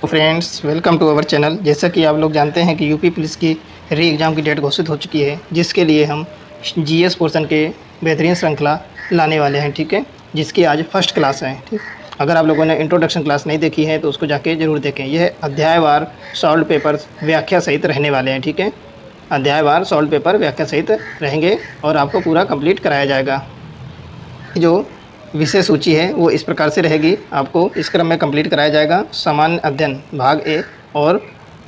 तो friends, welcome to our channel. जैसा कि आप लोग जानते हैं कि यूपी पुलिस की री एग्ज़ाम की डेट घोषित हो चुकी है, जिसके लिए हम जीएस पोर्शन के बेहतरीन श्रृंखला लाने वाले हैं। ठीक है, जिसकी आज फर्स्ट क्लास है। ठीक, अगर आप लोगों ने इंट्रोडक्शन क्लास नहीं देखी है तो उसको जाके ज़रूर देखें। यह अध्यायवार सॉल्व पेपर्स व्याख्या सहित रहने वाले हैं। ठीक है, अध्यायवार सॉल्व पेपर व्याख्या सहित रहेंगे और आपको पूरा कंप्लीट कराया जाएगा। जो विषय सूची है वो इस प्रकार से रहेगी, आपको इस क्रम में कंप्लीट कराया जाएगा। सामान्य अध्ययन भाग ए और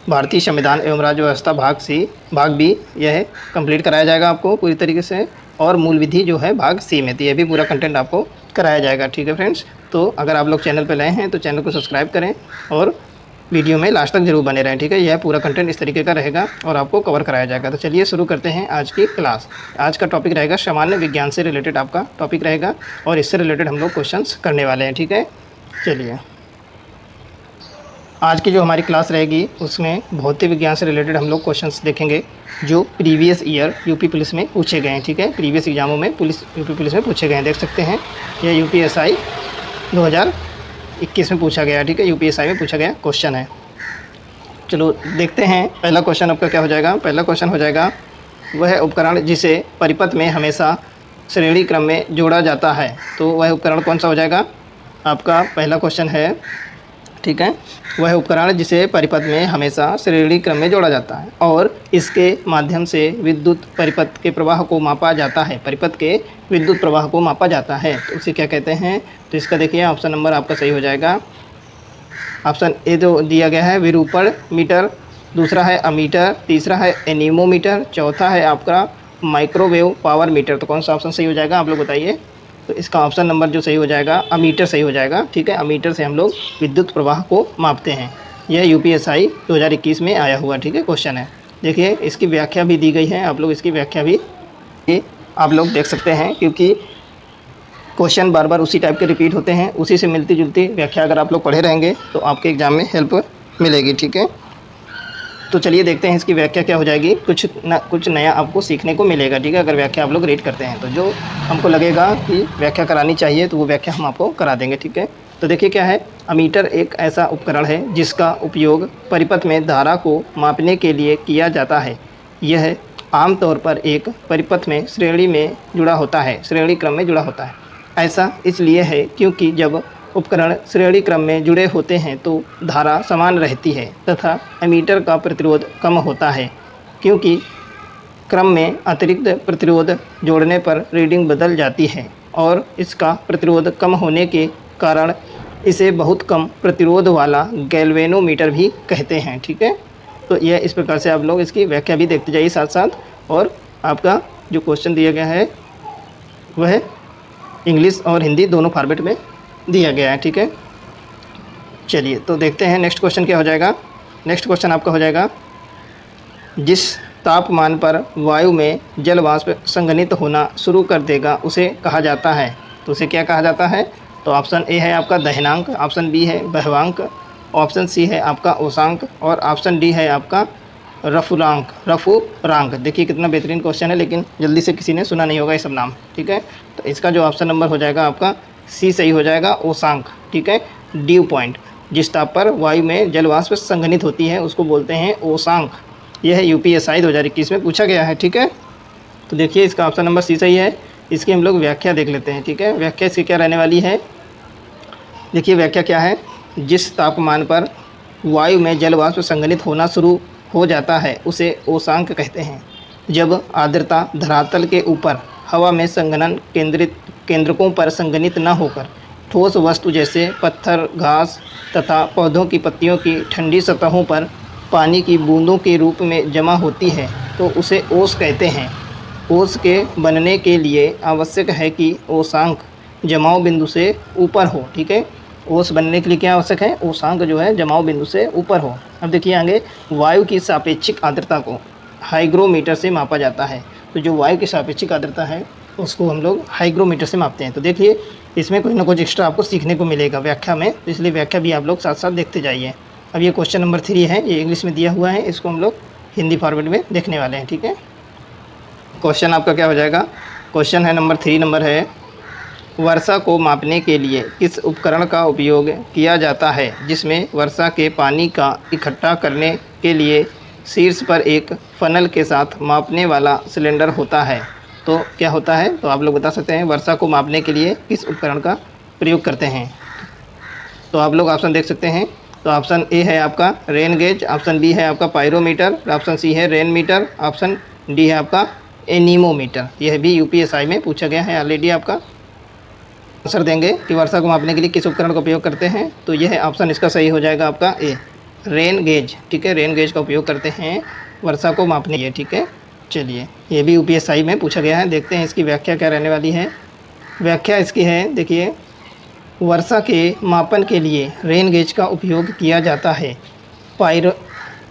भारतीय संविधान एवं राज्य व्यवस्था भाग बी, यह कंप्लीट कराया जाएगा आपको पूरी तरीके से। और मूल विधि जो है भाग सी में, तो यह भी पूरा कंटेंट आपको कराया जाएगा। ठीक है फ्रेंड्स, तो अगर आप लोग चैनल पर नए हैं तो चैनल को सब्सक्राइब करें और वीडियो में लास्ट तक जरूर बने रहें। ठीक है, यह पूरा कंटेंट इस तरीके का रहेगा और आपको कवर कराया जाएगा। तो चलिए शुरू करते हैं आज की क्लास। आज का टॉपिक रहेगा सामान्य विज्ञान से रिलेटेड आपका टॉपिक रहेगा और इससे रिलेटेड हम लोग क्वेश्चंस करने वाले हैं। ठीक है, चलिए आज की जो हमारी क्लास रहेगी उसमें भौतिक विज्ञान से रिलेटेड हम लोग क्वेश्चंस देखेंगे जो प्रीवियस ईयर यूपी पुलिस में पूछे गए हैं। ठीक है, प्रीवियस एग्जामों में यूपी पुलिस में पूछे गए हैं, देख सकते हैं। यह UPSI 2021 में पूछा गया। ठीक है, UPSI में पूछा गया क्वेश्चन है। चलो देखते हैं पहला क्वेश्चन आपका क्या हो जाएगा। पहला क्वेश्चन हो जाएगा, वह उपकरण जिसे परिपथ में हमेशा श्रेणी क्रम में जोड़ा जाता है, तो वह उपकरण कौन सा हो जाएगा। आपका पहला क्वेश्चन है, ठीक है, वह उपकरण जिसे परिपथ में हमेशा श्रेणी क्रम में जोड़ा जाता है और इसके माध्यम से विद्युत परिपथ के प्रवाह को मापा जाता है। परिपथ के विद्युत प्रवाह को मापा जाता है तो उसे क्या कहते हैं। तो इसका देखिए ऑप्शन नंबर आपका सही हो जाएगा। ऑप्शन ए जो दिया गया है विरूपण मीटर, दूसरा है अमीटर, तीसरा है एनीमोमीटर, चौथा है आपका माइक्रोवेव पावर मीटर। तो कौन सा ऑप्शन सही हो जाएगा आप लोग बताइए। तो इसका ऑप्शन नंबर जो सही हो जाएगा अमीटर सही हो जाएगा। ठीक है, अमीटर से हम लोग विद्युत प्रवाह को मापते हैं। यह UPSI 2021 में आया हुआ, ठीक है, क्वेश्चन है। देखिए इसकी व्याख्या भी दी गई है, आप लोग इसकी व्याख्या भी आप लोग देख सकते हैं, क्योंकि क्वेश्चन बार बार उसी टाइप के रिपीट होते हैं। उसी से मिलती जुलती व्याख्या अगर आप लोग पढ़े रहेंगे तो आपके एग्ज़ाम में हेल्प मिलेगी। ठीक है, तो चलिए देखते हैं इसकी व्याख्या क्या हो जाएगी। कुछ नया आपको सीखने को मिलेगा। ठीक है, अगर व्याख्या आप लोग रीड करते हैं तो जो हमको लगेगा कि व्याख्या करानी चाहिए तो वो व्याख्या हम आपको करा देंगे। ठीक है, तो देखिए क्या है। अमीटर एक ऐसा उपकरण है जिसका उपयोग परिपथ में धारा को मापने के लिए किया जाता है। यह आमतौर पर एक परिपथ में श्रेणी में जुड़ा होता है, श्रेणी क्रम में जुड़ा होता है। ऐसा इसलिए है क्योंकि जब उपकरण श्रेणी क्रम में जुड़े होते हैं तो धारा समान रहती है तथा एमीटर का प्रतिरोध कम होता है, क्योंकि क्रम में अतिरिक्त प्रतिरोध जोड़ने पर रीडिंग बदल जाती है और इसका प्रतिरोध कम होने के कारण इसे बहुत कम प्रतिरोध वाला गैल्वेनोमीटर भी कहते हैं। ठीक है, तो यह इस प्रकार से आप लोग इसकी व्याख्या भी देखते जाइए साथ साथ। और आपका जो क्वेश्चन दिया गया है वह इंग्लिश और हिंदी दोनों फॉर्मेट में दिया गया है। ठीक है, चलिए तो देखते हैं नेक्स्ट क्वेश्चन क्या हो जाएगा। नेक्स्ट क्वेश्चन आपका हो जाएगा, जिस तापमान पर वायु में जल वाष्प संघनित होना शुरू कर देगा उसे कहा जाता है। तो उसे क्या कहा जाता है। तो ऑप्शन ए है आपका दहनांक, ऑप्शन बी है बह्वांक, ऑप्शन सी है आपका उषांक और ऑप्शन डी है आपका रफुरांक। देखिए कितना बेहतरीन क्वेश्चन है, लेकिन जल्दी से किसी ने सुना नहीं होगा ये सब नाम। ठीक है, तो इसका जो ऑप्शन नंबर हो जाएगा आपका सी सही हो जाएगा, उषांक। ठीक है, ड्यू पॉइंट, जिस ताप पर वायु में जल वाष्प संघनित होती है उसको बोलते हैं उषांक। यह UPSI 2021 में पूछा गया है। ठीक है, तो देखिए इसका ऑप्शन नंबर सी सही है। इसकी हम लोग व्याख्या देख लेते हैं। ठीक है, व्याख्या इसकी क्या रहने वाली है। देखिए व्याख्या क्या है, जिस तापमान पर वायु में जल वाष्प संघनित होना शुरू हो जाता है उसे उषांक कहते हैं। जब आर्द्रता धरातल के ऊपर हवा में संघनन केंद्रकों पर संघनित न होकर ठोस वस्तु जैसे पत्थर, घास तथा पौधों की पत्तियों की ठंडी सतहों पर पानी की बूंदों के रूप में जमा होती है तो उसे ओस कहते हैं। ओस के बनने के लिए आवश्यक है कि ओसांक जमाव बिंदु से ऊपर हो। ठीक है, ओस बनने के लिए क्या आवश्यक है, ओसांक जो है जमाव बिंदु से ऊपर हो। अब देखिए आगे, वायु की सापेक्षिक आर्द्रता को हाइग्रोमीटर से मापा जाता है। तो जो वायु की सापेक्षिक आर्द्रता है उसको हम लोग हाइग्रोमीटर से मापते हैं। तो देखिए इसमें कुछ ना कुछ एक्स्ट्रा आपको सीखने को मिलेगा व्याख्या में, तो इसलिए व्याख्या भी आप लोग साथ साथ देखते जाइए। अब ये क्वेश्चन नंबर 3 है, ये इंग्लिश में दिया हुआ है, इसको हम लोग हिंदी फॉर्मेट में देखने वाले हैं। ठीक है, क्वेश्चन आपका क्या हो जाएगा। क्वेश्चन है नंबर 3 नंबर है, वर्षा को मापने के लिए किस उपकरण का उपयोग किया जाता है जिसमें वर्षा के पानी का इकट्ठा करने के लिए शीर्ष पर एक फनल के साथ मापने वाला सिलेंडर होता है? तो क्या होता है, तो आप लोग बता सकते हैं वर्षा को मापने के लिए किस उपकरण का प्रयोग करते हैं। तो आप लोग ऑप्शन देख सकते हैं। तो ऑप्शन ए है आपका रेन गेज, ऑप्शन बी है आपका पायरोमीटर, ऑप्शन सी है रेन मीटर, ऑप्शन डी है आपका एनीमोमीटर। यह भी यूपीएसआई में पूछा गया है ऑलरेडी। आपका आंसर देंगे कि वर्षा को मापने के लिए किस उपकरण का उपयोग करते हैं, तो यह ऑप्शन इसका सही हो जाएगा आपका ए, रेन गेज। ठीक है, रेन गेज का उपयोग करते हैं वर्षा को मापने के लिए। ठीक है, चलिए ये भी यूपीएसआई में पूछा गया है। देखते हैं इसकी व्याख्या क्या रहने वाली है। व्याख्या इसकी है, देखिए, वर्षा के मापन के लिए रेन गेज का उपयोग किया जाता है।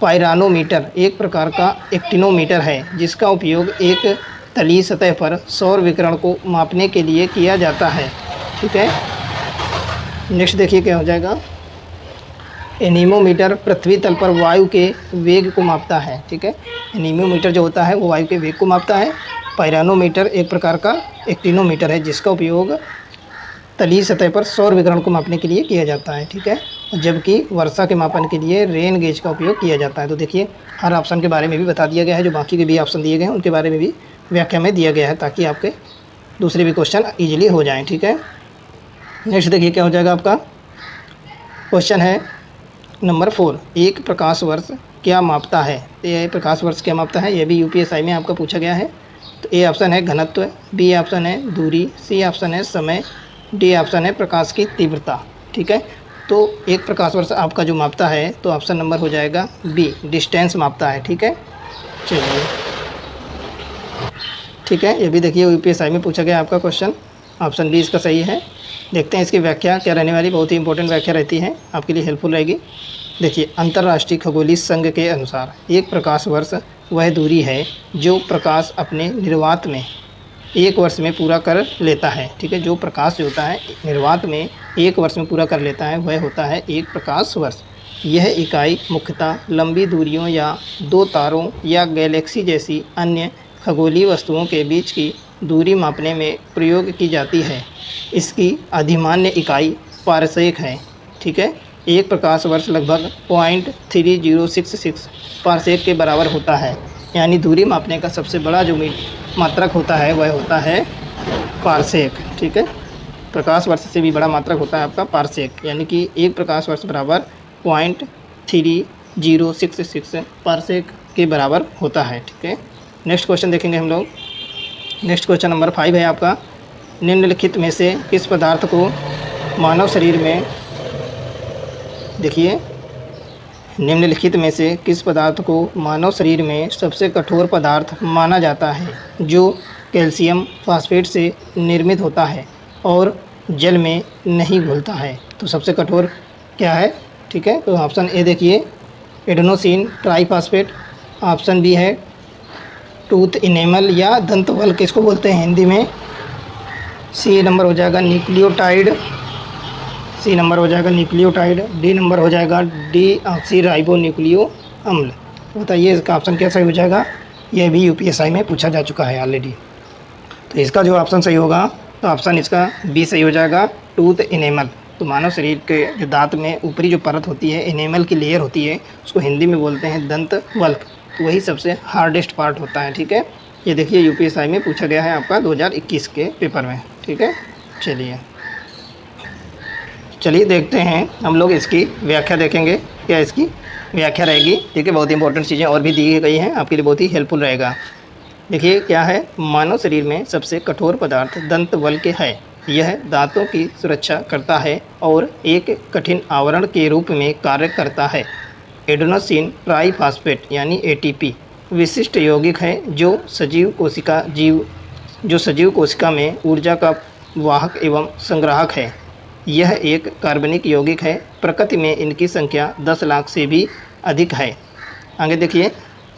पायरानोमीटर एक प्रकार का एक्टिनोमीटर है जिसका उपयोग एक तलीय सतह पर सौर विकिरण को मापने के लिए किया जाता है। ठीक है, नेक्स्ट देखिए क्या हो जाएगा। एनीमोमीटर पृथ्वी तल पर वायु के वेग को मापता है। ठीक है, एनीमोमीटर जो होता है वो वायु के वेग को मापता है। पायरानोमीटर एक प्रकार का एक्टिनोमीटर है जिसका उपयोग तलीय सतह पर सौर विकिरण को मापने के लिए किया जाता है। ठीक है, जबकि वर्षा के मापन के लिए रेन गेज का उपयोग किया जाता है। तो देखिए हर ऑप्शन के बारे में भी बता दिया गया है, जो बाकी के भी ऑप्शन दिए गए हैं उनके बारे में भी व्याख्या में दिया गया है ताकि आपके दूसरे भी क्वेश्चन ईजिली हो जाएं। ठीक है, नेक्स्ट देखिए क्या हो जाएगा। आपका क्वेश्चन है नंबर 4, एक प्रकाश वर्ष क्या मापता है? तो यह प्रकाश वर्ष क्या मापता है, यह भी यूपीएसआई में आपका पूछा गया है। तो ए ऑप्शन है घनत्व, बी ऑप्शन है दूरी, सी ऑप्शन है समय, डी ऑप्शन है प्रकाश की तीव्रता। ठीक है, तो एक प्रकाश वर्ष आपका जो मापता है तो ऑप्शन नंबर हो जाएगा बी, डिस्टेंस मापता है। ठीक है, चलिए ठीक है, ये भी देखिए यूपीएसआई में पूछा गया आपका क्वेश्चन, ऑप्शन बी इसका सही है। देखते हैं इसकी व्याख्या क्या रहने वाली, बहुत ही इंपॉर्टेंट व्याख्या रहती है, आपके लिए हेल्पफुल रहेगी। देखिए, अंतर्राष्ट्रीय खगोलीय संघ के अनुसार एक प्रकाश वर्ष वह दूरी है जो प्रकाश अपने निर्वात में एक वर्ष में पूरा कर लेता है। ठीक है, जो प्रकाश जो होता है निर्वात में एक वर्ष में पूरा कर लेता है वह होता है एक प्रकाश वर्ष। यह इकाई मुख्यतः लंबी दूरियों या दो तारों या गैलेक्सी जैसी अन्य खगोलीय वस्तुओं के बीच की दूरी मापने में प्रयोग की जाती है। इसकी अधिमान्य इकाई पारसेक है। ठीक है, एक प्रकाश वर्ष लगभग 0.3066 पारसेक के बराबर होता है। यानी दूरी मापने का सबसे बड़ा जो मात्रक होता है वह होता है पारसेक। ठीक है, प्रकाश वर्ष से भी बड़ा मात्रक होता है आपका पारसेक, यानी कि एक प्रकाश वर्ष बराबर 0.3066 पारसेक के बराबर होता है। ठीक है, नेक्स्ट क्वेश्चन देखेंगे हम लोग। नेक्स्ट क्वेश्चन नंबर 5 है आपका, निम्नलिखित में से किस पदार्थ को मानव शरीर में, देखिए, निम्नलिखित में से किस पदार्थ को मानव शरीर में सबसे कठोर पदार्थ माना जाता है जो कैल्शियम फॉस्फेट से निर्मित होता है और जल में नहीं घुलता है? तो सबसे कठोर क्या है? ठीक है, तो ऑप्शन ए देखिए एडेनोसिन ट्राईफॉस्फेट, ऑप्शन बी है टूथ इनेमल या दंतवल किसको बोलते हैं हिंदी में, सी नंबर हो जाएगा न्यूक्लियोटाइड, सी नंबर हो जाएगा न्यूक्लियोटाइड, डी नंबर हो जाएगा डी ऑक्सी राइबो न्यूक्लियो अम्ल। बताइए इसका ऑप्शन क्या सही हो जाएगा? यह भी यूपीएसआई में पूछा जा चुका है ऑलरेडी। तो इसका जो ऑप्शन सही होगा तो ऑप्शन इसका बी सही हो जाएगा, टूथ इनेमल। तो मानव शरीर के जो दांत में ऊपरी जो परत होती है, इनेमल की लेयर होती है, उसको हिंदी में बोलते हैं दंत वल्क। तो वही सबसे हार्डेस्ट पार्ट होता है। ठीक है, ये देखिए यूपीएसआई में पूछा गया है आपका 2021 के पेपर में। ठीक है, चलिए देखते हैं हम लोग इसकी व्याख्या देखेंगे, क्या इसकी व्याख्या रहेगी। ठीक है, बहुत इंपॉर्टेंट चीज़ें और भी दी गई हैं, आपके लिए बहुत ही हेल्पफुल रहेगा। देखिए क्या है, मानव शरीर में सबसे कठोर पदार्थ दंत वल्क है। यह दांतों की सुरक्षा करता है और एक कठिन आवरण के रूप में कार्य करता है। एडेनोसिन ट्राईफॉस्फेट यानी एटीपी विशिष्ट यौगिक है जो सजीव कोशिका में ऊर्जा का वाहक एवं संग्राहक है। यह एक कार्बनिक यौगिक है। प्रकृति में इनकी संख्या 10 लाख से भी अधिक है। आगे देखिए,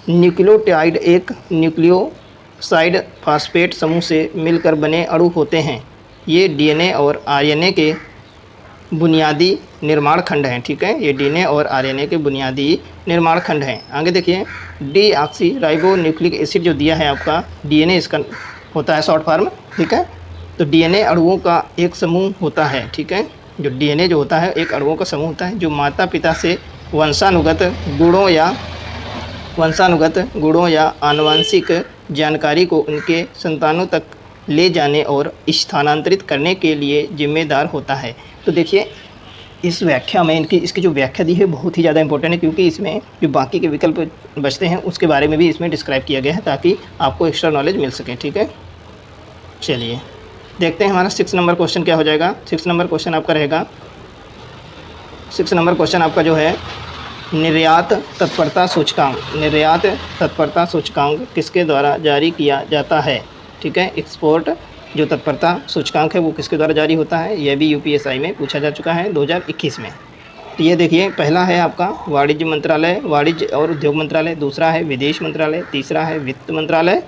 न्यूक्लियोटाइड एक न्यूक्लियोसाइड फॉस्फेट समूह से मिलकर बने अणु होते हैं। ये डीएनए और आरएनए के बुनियादी निर्माण खंड हैं। ठीक है, ये डीएनए और आरएनए के बुनियादी निर्माण खंड हैं। आगे देखिए, D oxy ribo nucleic acid जो दिया है आपका, डीएनए इसका होता है शॉर्ट फॉर्म। ठीक है, तो डीएनए अणुओं का एक समूह होता है, ठीक है। जो डीएनए जो होता है एक अणुओं का समूह होता है जो माता पिता से वंशानुगत गुणों या आनुवंशिक जानकारी को उनके संतानों तक ले जाने और स्थानांतरित करने के लिए जिम्मेदार होता है। तो देखिए इस व्याख्या में इसकी जो व्याख्या दी है बहुत ही ज़्यादा इंपॉर्टेंट है, क्योंकि इसमें जो बाकी के विकल्प बचते हैं उसके बारे में भी इसमें डिस्क्राइब किया गया है ताकि आपको एक्स्ट्रा नॉलेज मिल सके, ठीक है। चलिए देखते हैं हमारा 6 नंबर क्वेश्चन क्या हो जाएगा। 6 नंबर क्वेश्चन आपका रहेगा, 6 नंबर क्वेश्चन आपका जो है निर्यात तत्परता सूचकांक। निर्यात तत्परता सूचकांक किसके द्वारा जारी किया जाता है, ठीक है। एक्सपोर्ट जो तत्परता सूचकांक है वो किसके द्वारा जारी होता है, यह भी यूपीएसआई में पूछा जा चुका है 2021 में। तो ये देखिए पहला है आपका वाणिज्य मंत्रालय, वाणिज्य और उद्योग मंत्रालय, दूसरा है विदेश मंत्रालय, तीसरा है वित्त मंत्रालय,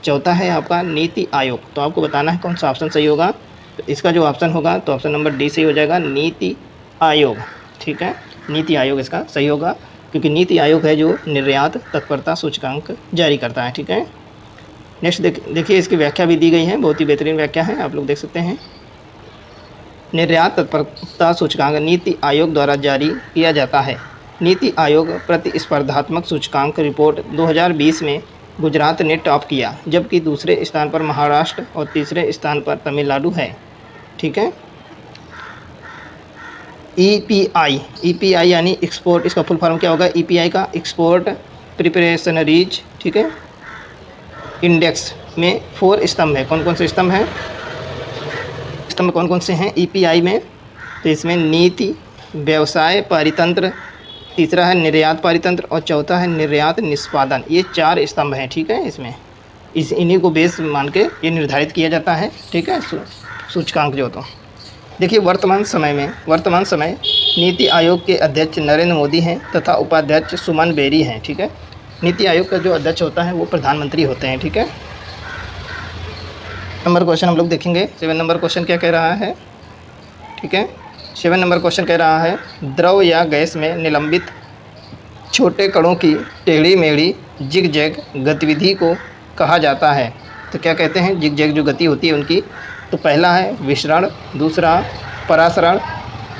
चौथा है आपका नीति आयोग। तो आपको बताना है कौन सा ऑप्शन सही होगा। तो इसका जो ऑप्शन होगा तो ऑप्शन नंबर डी सही हो जाएगा, नीति आयोग, ठीक है। नीति आयोग इसका सही होगा, क्योंकि नीति आयोग है जो निर्यात तत्परता सूचकांक जारी करता है, ठीक है। नेक्स्ट देखिए इसकी व्याख्या भी दी गई है, बहुत ही बेहतरीन व्याख्या है, आप लोग देख सकते हैं। निर्यात तत्परता सूचकांक नीति आयोग द्वारा जारी किया जाता है। नीति आयोग प्रतिस्पर्धात्मक सूचकांक रिपोर्ट 2020 में गुजरात ने टॉप किया, जबकि दूसरे स्थान पर महाराष्ट्र और तीसरे स्थान पर तमिलनाडु है, ठीक है। ईपीआई यानी एक्सपोर्ट, इसका फुल फॉर्म क्या होगा, ईपीआई का एक्सपोर्ट प्रिपरेशनरीज, ठीक है, इंडेक्स में 4 स्तंभ है। कौन कौन से स्तंभ हैं, स्तंभ कौन कौन से हैं ईपीआई में। तो इसमें नीति, व्यवसाय परितंत्र, तीसरा है निर्यात परितंत्र और चौथा है निर्यात निष्पादन। ये 4 स्तंभ हैं, ठीक है। इसमें इन्हीं को बेस मान के ये निर्धारित किया जाता है, ठीक है, सूचकांक जो। तो देखिए वर्तमान समय नीति आयोग के अध्यक्ष नरेंद्र मोदी हैं तथा उपाध्यक्ष सुमन बेरी हैं, ठीक है। नीति आयोग का जो अध्यक्ष होता है वो प्रधानमंत्री होते हैं, ठीक है। नंबर क्वेश्चन हम लोग देखेंगे। 7 नंबर क्वेश्चन क्या कह रहा है, ठीक है। 7 नंबर क्वेश्चन कह रहा है द्रव या गैस में निलंबित छोटे कणों की टेढ़ी मेढ़ी जिग-जैग गतिविधि को कहा जाता है। तो क्या कहते हैं, जिग-जैग जो गति होती है उनकी। तो पहला है विसरण, दूसरा परासरण,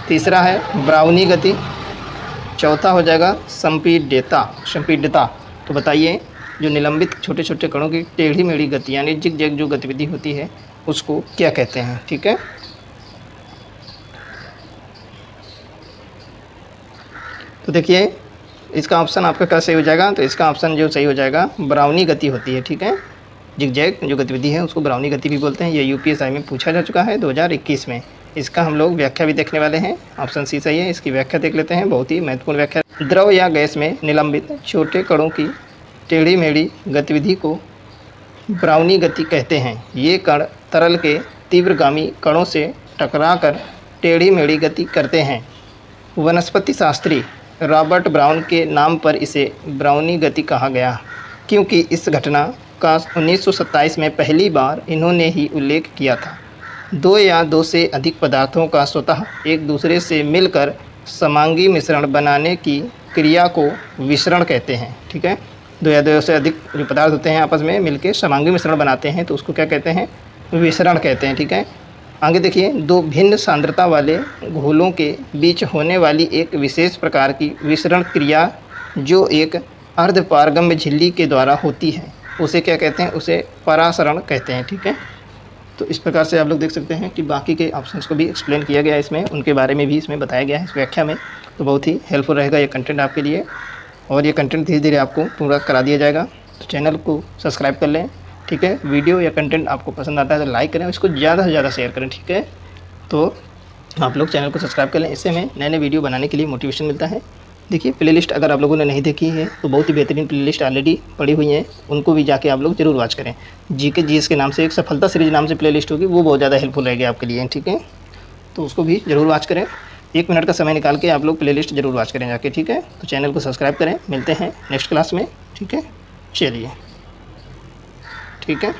तीसरा है ब्राउनी गति, चौथा हो जाएगा संपीड्यता। तो बताइए जो निलंबित छोटे छोटे कणों की टेढ़ी मेढ़ी गति यानी जिग-जैग जो गतिविधि होती है उसको क्या कहते हैं, ठीक है। तो देखिए इसका ऑप्शन आपका क्या सही हो जाएगा। तो इसका ऑप्शन जो सही हो जाएगा ब्राउनी गति होती है, ठीक है। जिग-जैग जो गतिविधि है उसको ब्राउनी गति भी बोलते हैं। ये यूपीएसआई में पूछा जा चुका है 2021 में। इसका हम लोग व्याख्या भी देखने वाले हैं, ऑप्शन सी सही है। इसकी व्याख्या देख लेते हैं, बहुत ही महत्वपूर्ण व्याख्या। द्रव या गैस में निलंबित छोटे कणों की टेढ़ी मेढ़ी गतिविधि को ब्राउनी गति कहते हैं। ये कण तरल के तीव्रगामी कणों से टकराकर टेढ़ी मेढ़ी गति करते हैं। वनस्पति शास्त्री रॉबर्ट ब्राउन के नाम पर इसे ब्राउनी गति कहा गया, क्योंकि इस घटना का 1927 में पहली बार इन्होंने ही उल्लेख किया था। 2 या 2 से अधिक पदार्थों का स्वतः एक दूसरे से मिलकर समांगी मिश्रण बनाने की क्रिया को विसरण कहते हैं, ठीक है। 2 या 2 से अधिक जो पदार्थ होते हैं आपस में मिलकर समांगी मिश्रण बनाते हैं तो उसको क्या कहते हैं, विसरण कहते हैं, ठीक है। आगे देखिए 2 भिन्न सांद्रता वाले घोलों के बीच होने वाली एक विशेष प्रकार की विसरण क्रिया जो एक अर्धपारगम्य झिल्ली के द्वारा होती है उसे क्या कहते हैं, उसे परासरण कहते हैं, ठीक है। तो इस प्रकार से आप लोग देख सकते हैं कि बाकी के ऑप्शंस को भी एक्सप्लेन किया गया है इसमें, उनके बारे में भी इसमें बताया गया है इस व्याख्या में। तो बहुत ही हेल्पफुल रहेगा ये कंटेंट आपके लिए, और ये कंटेंट धीरे धीरे आपको पूरा करा दिया जाएगा। तो चैनल को सब्सक्राइब कर लें, ठीक है। वीडियो या कंटेंट आपको पसंद आता है तो लाइक करें, इसको ज़्यादा से ज़्यादा शेयर करें, ठीक है। तो आप लोग चैनल को सब्सक्राइब कर लें, इससे हमें नए नए वीडियो बनाने के लिए मोटिवेशन मिलता है। देखिए प्लेलिस्ट अगर आप लोगों ने नहीं देखी है तो बहुत ही बेहतरीन प्लेलिस्ट ऑलरेडी पड़ी हुई हैं, उनको भी जाके आप लोग जरूर वॉच करें। जीके जीएस के नाम से एक सफलता सीरीज नाम से प्लेलिस्ट होगी, वो बहुत ज़्यादा हेल्पफुल रहेगी आपके लिए, ठीक है। तो उसको भी जरूर वॉच करें, 1 मिनट का समय निकाल के आप लोग प्लेलिस्ट जरूर वॉच करें जाके, ठीक है। तो चैनल को सब्सक्राइब करें, मिलते हैं नेक्स्ट क्लास में, ठीक है। चलिए, ठीक है।